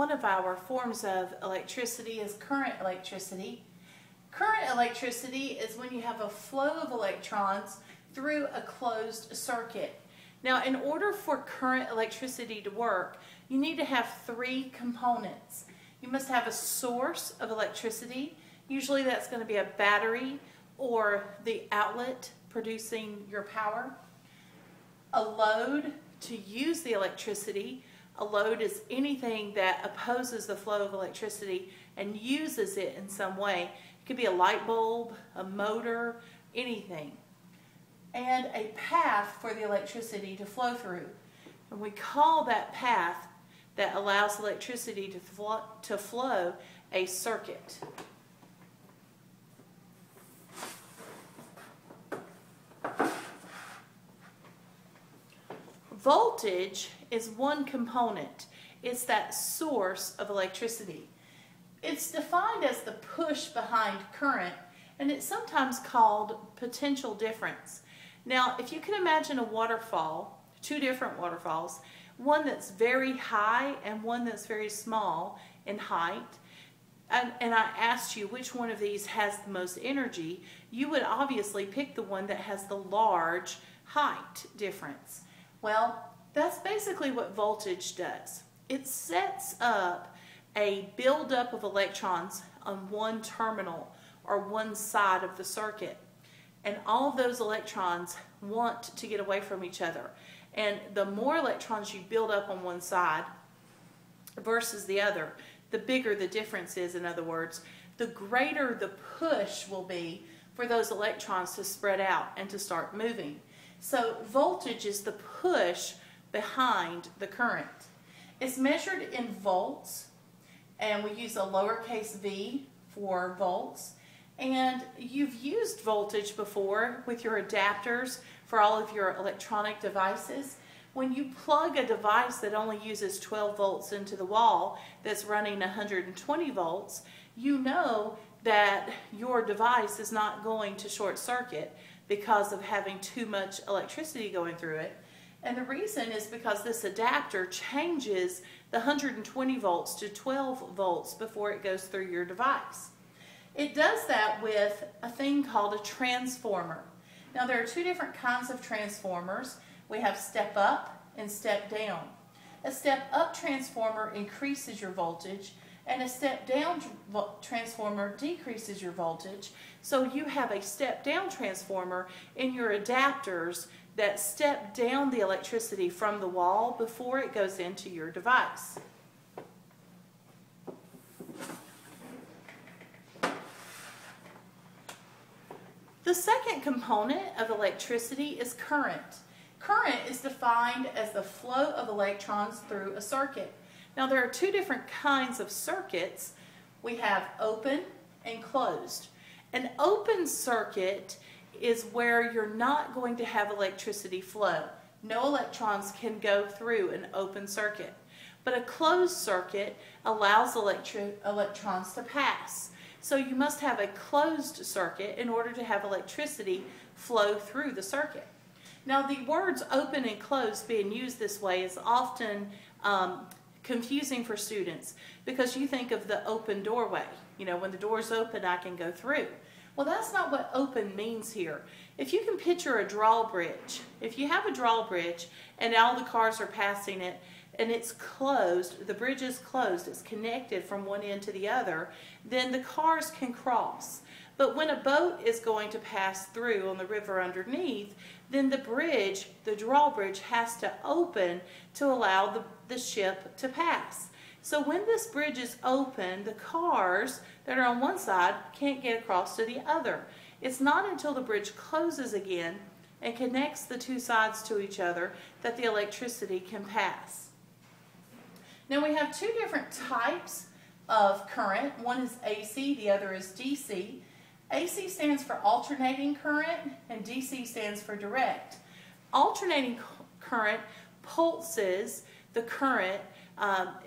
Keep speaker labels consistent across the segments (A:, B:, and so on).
A: one of our forms of electricity is current electricity. Current electricity is when you have a flow of electrons through a closed circuit. Now, in order for current electricity to work, you need to have three components. You must have a source of electricity. Usually that's going to be a battery or the outlet producing your power. A load to use the electricity. A load is anything that opposes the flow of electricity and uses it in some way. It could be a light bulb, a motor, anything. And a path for the electricity to flow through. And we call that path that allows electricity to flow a circuit. Voltage is one component. It's that source of electricity. It's defined as the push behind current, and it's sometimes called potential difference. Now, if you can imagine a waterfall, two different waterfalls, one that's very high and one that's very small in height, and I asked you which one of these has the most energy, you would obviously pick the one that has the large height difference. Well, that's basically what voltage does. It sets up a buildup of electrons on one terminal or one side of the circuit. And all of those electrons want to get away from each other. And the more electrons you build up on one side versus the other, the bigger the difference is, in other words, the greater the push will be for those electrons to spread out and to start moving. So voltage is the push behind the current. It's measured in volts, and we use a lowercase v for volts. And you've used voltage before with your adapters for all of your electronic devices. When you plug a device that only uses 12 volts into the wall that's running 120 volts, you know that your device is not going to short circuit because of having too much electricity going through it. And the reason is because this adapter changes the 120 volts to 12 volts before it goes through your device. It does that with a thing called a transformer. Now, there are two different kinds of transformers. We have step up and step down. A step up transformer increases your voltage, and a step down transformer decreases your voltage. So you have a step down transformer in your adapters that step down the electricity from the wall before it goes into your device. The second component of electricity is current. Current is defined as the flow of electrons through a circuit. Now, there are two different kinds of circuits. We have open and closed. An open circuit is where you're not going to have electricity flow. No electrons can go through an open circuit. But a closed circuit allows electrons to pass. So you must have a closed circuit in order to have electricity flow through the circuit. Now, the words open and closed being used this way is often confusing for students because you think of the open doorway. You know, when the door's open, I can go through. Well, that's not what open means here. If you can picture a drawbridge, if you have a drawbridge and all the cars are passing it, and it's closed, the bridge is closed, it's connected from one end to the other, then the cars can cross. But when a boat is going to pass through on the river underneath, then the bridge, the drawbridge, has to open to allow the ship to pass. So when this bridge is open, the cars that are on one side can't get across to the other. It's not until the bridge closes again and connects the two sides to each other that the electricity can pass. Now, we have two different types of current. One is AC, the other is DC. AC stands for alternating current, and DC stands for direct. Alternating current pulses the current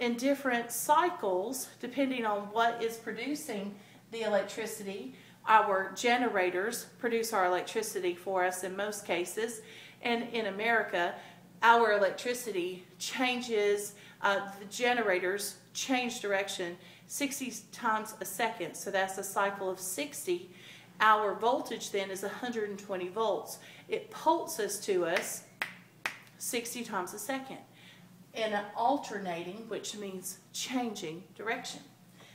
A: in different cycles depending on what is producing the electricity. Our generators produce our electricity for us in most cases, and in America, our electricity changes the generators change direction 60 times a second. So that's a cycle of 60. Our voltage then is 120 volts. It pulses to us 60 times a second in an alternating, which means changing direction.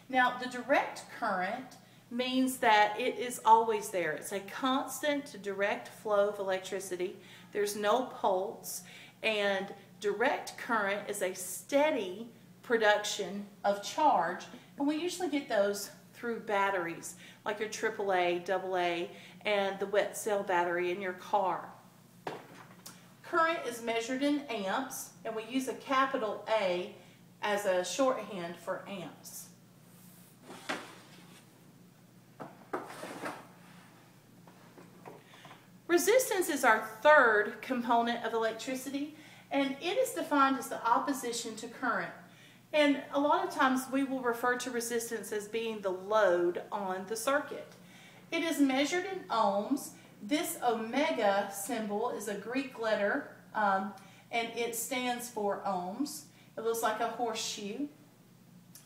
A: Now, the direct current means that it is always there. It's a constant direct flow of electricity. There's no pulse, and direct current is a steady production of charge, and we usually get those through batteries, like your AAA, AA, and the wet cell battery in your car. Current is measured in amps, and we use a capital A as a shorthand for amps. Resistance is our third component of electricity, and it is defined as the opposition to current. And a lot of times we will refer to resistance as being the load on the circuit. It is measured in ohms. This omega symbol is a Greek letter, and it stands for ohms. It looks like a horseshoe.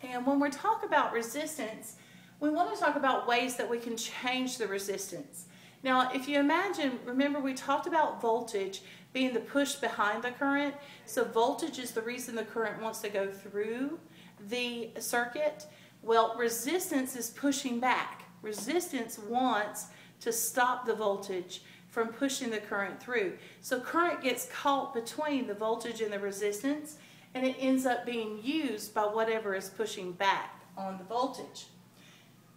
A: And when we talk about resistance, we want to talk about ways that we can change the resistance. Now, if you imagine, remember we talked about voltage being the push behind the current. So voltage is the reason the current wants to go through the circuit. Well, resistance is pushing back. Resistance wants to stop the voltage from pushing the current through. So current gets caught between the voltage and the resistance, and it ends up being used by whatever is pushing back on the voltage.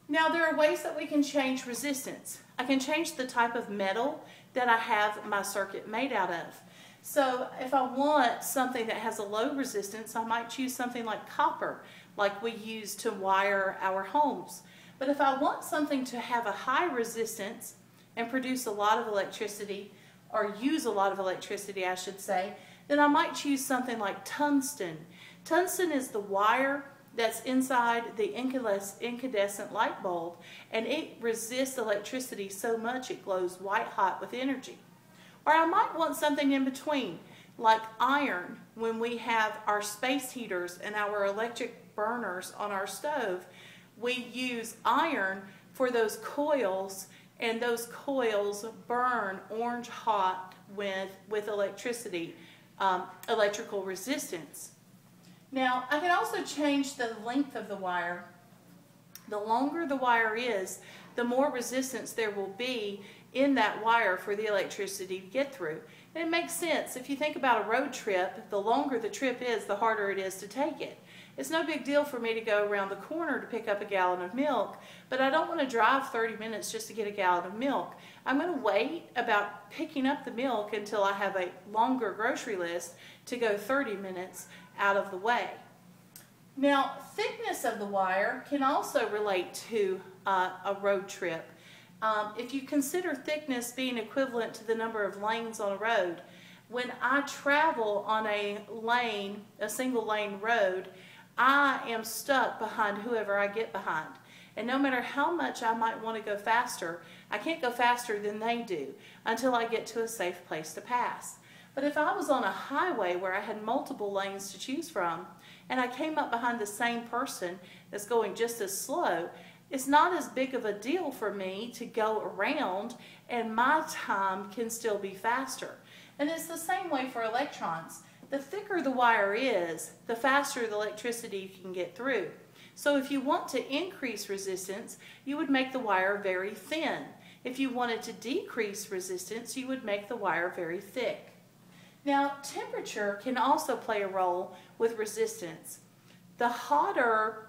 A: Now, there are ways that we can change resistance. I can change the type of metal that I have my circuit made out of. So if I want something that has a low resistance, I might choose something like copper, like we use to wire our homes. But if I want something to have a high resistance and produce a lot of electricity, or use a lot of electricity, I should say, then I might choose something like tungsten. Tungsten is the wire that's inside the incandescent light bulb, and it resists electricity so much it glows white hot with energy. Or I might want something in between, like iron. When we have our space heaters and our electric burners on our stove, we use iron for those coils, and those coils burn orange hot with electricity, electrical resistance. Now, I can also change the length of the wire. The longer the wire is, the more resistance there will be in that wire for the electricity to get through. And it makes sense. If you think about a road trip, the longer the trip is, the harder it is to take it. It's no big deal for me to go around the corner to pick up a gallon of milk, but I don't want to drive 30 minutes just to get a gallon of milk. I'm going to wait about picking up the milk until I have a longer grocery list to go 30 minutes out of the way. Now, thickness of the wire can also relate to a road trip. If you consider thickness being equivalent to the number of lanes on a road, when I travel on a lane, a single lane road, I am stuck behind whoever I get behind. And no matter how much I might want to go faster, I can't go faster than they do until I get to a safe place to pass. But if I was on a highway where I had multiple lanes to choose from, and I came up behind the same person that's going just as slow, it's not as big of a deal for me to go around, and my time can still be faster. And it's the same way for electrons. The thicker the wire is, the faster the electricity can get through. So if you want to increase resistance, you would make the wire very thin. If you wanted to decrease resistance, you would make the wire very thick. Now, temperature can also play a role with resistance. The hotter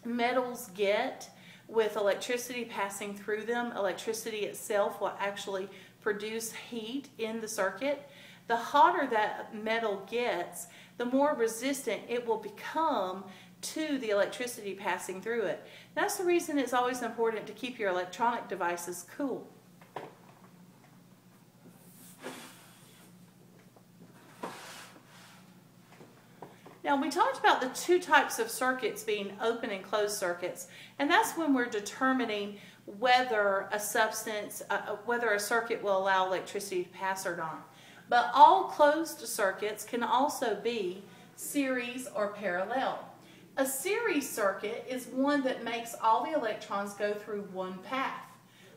A: metals get with electricity passing through them, electricity itself will actually produce heat in the circuit. The hotter that metal gets, the more resistant it will become to the electricity passing through it. That's the reason it's always important to keep your electronic devices cool. Now, we talked about the two types of circuits being open and closed circuits, and that's when we're determining whether a circuit will allow electricity to pass or not. But all closed circuits can also be series or parallel. A series circuit is one that makes all the electrons go through one path.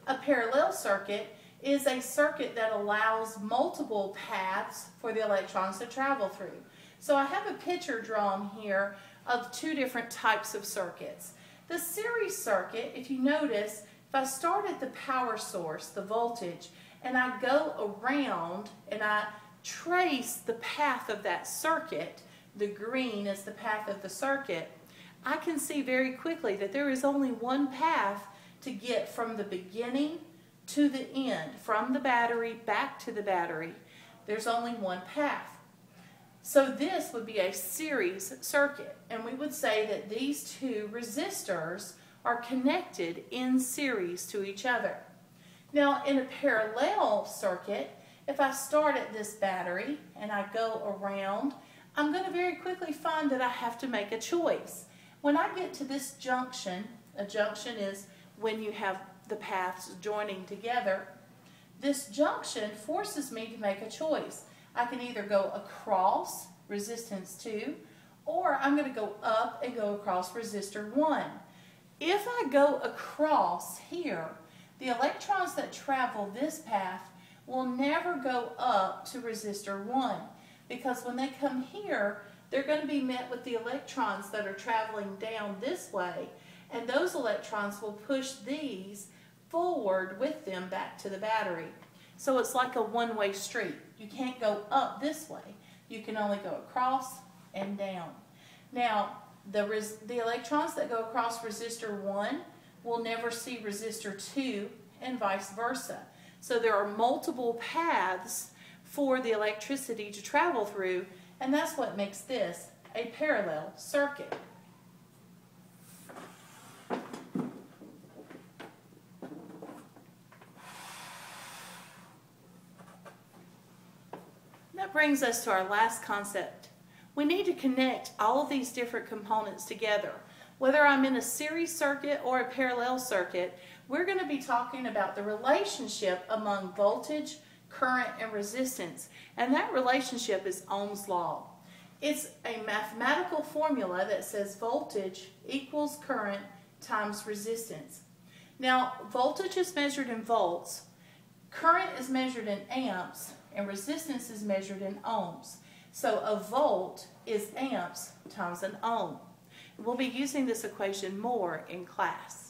A: A parallel circuit is a circuit that allows multiple paths for the electrons to travel through. So I have a picture drawn here of two different types of circuits. The series circuit, if you notice, if I start at the power source, the voltage, and I go around and I trace the path of that circuit, the green is the path of the circuit, I can see very quickly that there is only one path to get from the beginning to the end, from the battery back to the battery. There's only one path. So this would be a series circuit, and we would say that these two resistors are connected in series to each other. Now in a parallel circuit, if I start at this battery and I go around, I'm going to very quickly find that I have to make a choice. When I get to this junction, a junction is when you have the paths joining together, this junction forces me to make a choice. I can either go across resistance 2, or I'm going to go up and go across resistor 1. If I go across here, the electrons that travel this path will never go up to resistor 1, because when they come here, they're going to be met with the electrons that are traveling down this way, and those electrons will push these forward with them back to the battery. So it's like a one-way street. You can't go up this way. You can only go across and down. Now, the electrons that go across resistor 1 will never see resistor 2, and vice versa. So there are multiple paths for the electricity to travel through, and that's what makes this a parallel circuit. That brings us to our last concept. We need to connect all of these different components together. Whether I'm in a series circuit or a parallel circuit, we're going to be talking about the relationship among voltage, current, and resistance. And that relationship is Ohm's Law. It's a mathematical formula that says voltage equals current times resistance. Now, voltage is measured in volts, current is measured in amps, and resistance is measured in ohms. So a volt is amps times an ohm. We'll be using this equation more in class.